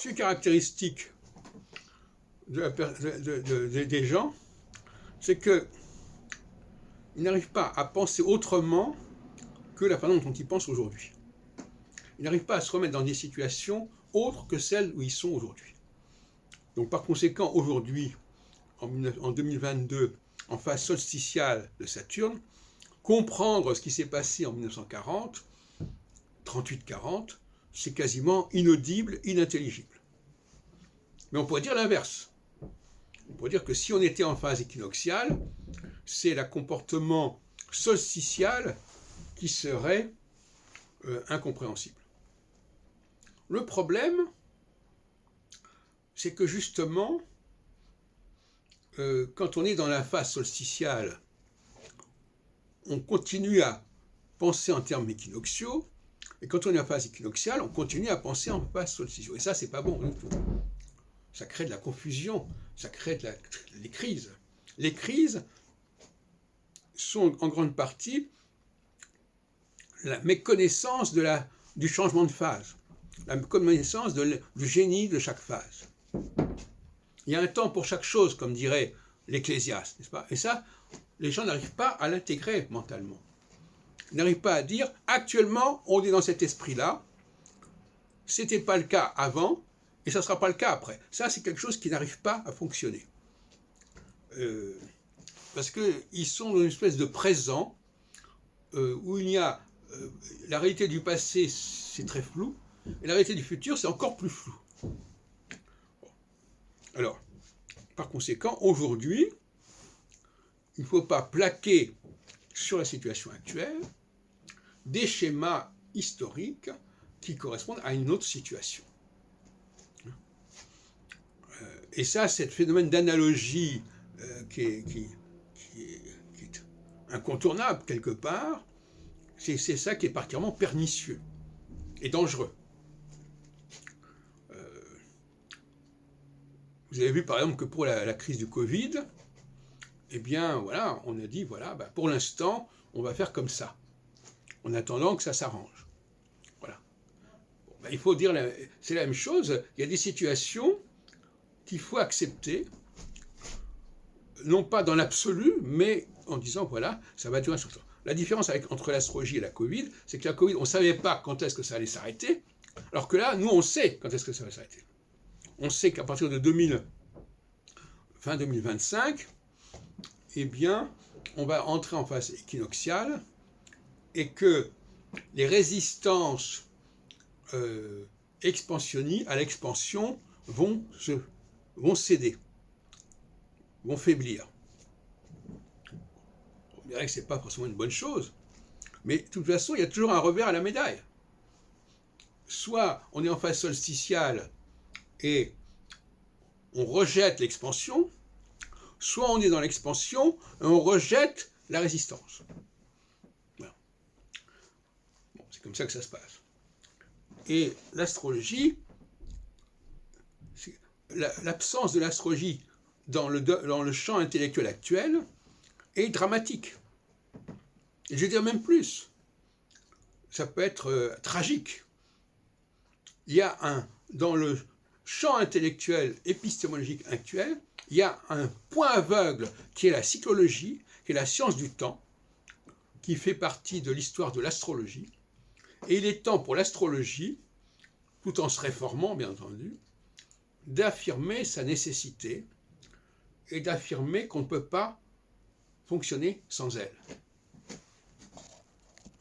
Ce qui est caractéristique des gens, c'est qu'ils n'arrivent pas à penser autrement que la façon dont ils pensent aujourd'hui. Ils n'arrivent pas à se remettre dans des situations autres que celles où ils sont aujourd'hui. Donc par conséquent, aujourd'hui, en 2022, en phase solsticiale de Saturne, comprendre ce qui s'est passé en 1940, 38-40, c'est quasiment inaudible, inintelligible. Mais on pourrait dire l'inverse. On pourrait dire que si on était en phase équinoxiale, c'est le comportement solsticial qui serait incompréhensible. Le problème, c'est que justement, quand on est dans la phase solsticiale, on continue à penser en termes équinoxiaux, et quand on est en phase équinoxiale, on continue à penser en phase solsticiale. Et ça, c'est pas bon du tout. Ça crée de la confusion, ça crée des crises. Les crises sont en grande partie la méconnaissance du changement de phase, la méconnaissance du génie de chaque phase. Il y a un temps pour chaque chose, comme dirait l'Ecclésiaste, n'est-ce pas? Et ça, les gens n'arrivent pas à l'intégrer mentalement. Ils n'arrivent pas à dire, actuellement, on est dans cet esprit-là, c'était pas le cas avant, et ça ne sera pas le cas après. Ça, c'est quelque chose qui n'arrive pas à fonctionner. Parce qu'ils sont dans une espèce de présent, où il y a la réalité du passé, c'est très flou, et la réalité du futur, c'est encore plus flou. Alors, par conséquent, aujourd'hui, il ne faut pas plaquer sur la situation actuelle des schémas historiques qui correspondent à une autre situation. Et ça, c'est le phénomène d'analogie qui est incontournable quelque part, c'est ça qui est particulièrement pernicieux et dangereux. Vous avez vu par exemple que pour la crise du Covid, eh bien voilà, on a dit voilà, pour l'instant, on va faire comme ça, en attendant que ça s'arrange. Voilà. Bon, il faut dire, c'est la même chose, il y a des situations qu'il faut accepter, non pas dans l'absolu, mais en disant voilà, ça va durer un certain temps. La différence entre l'astrologie et la Covid, c'est que la Covid, on ne savait pas quand est-ce que ça allait s'arrêter, alors que là, nous, on sait quand est-ce que ça va s'arrêter. On sait qu'à partir de fin 2025, eh bien, on va entrer en phase équinoxiale et que les résistances expansionnistes à l'expansion vont céder, vont faiblir. On dirait que ce n'est pas forcément une bonne chose, mais de toute façon, il y a toujours un revers à la médaille. Soit on est en phase solsticiale et on rejette l'expansion, soit on est dans l'expansion et on rejette la résistance. Voilà. Bon, c'est comme ça que ça se passe. Et l'astrologie, l'absence de l'astrologie dans le champ intellectuel actuel est dramatique. Et je vais dire même plus, ça peut être tragique. Il y a dans le champ intellectuel épistémologique actuel, il y a un point aveugle qui est la cyclologie, qui est la science du temps, qui fait partie de l'histoire de l'astrologie. Et il est temps pour l'astrologie, tout en se réformant bien entendu, d'affirmer sa nécessité et d'affirmer qu'on ne peut pas fonctionner sans elle.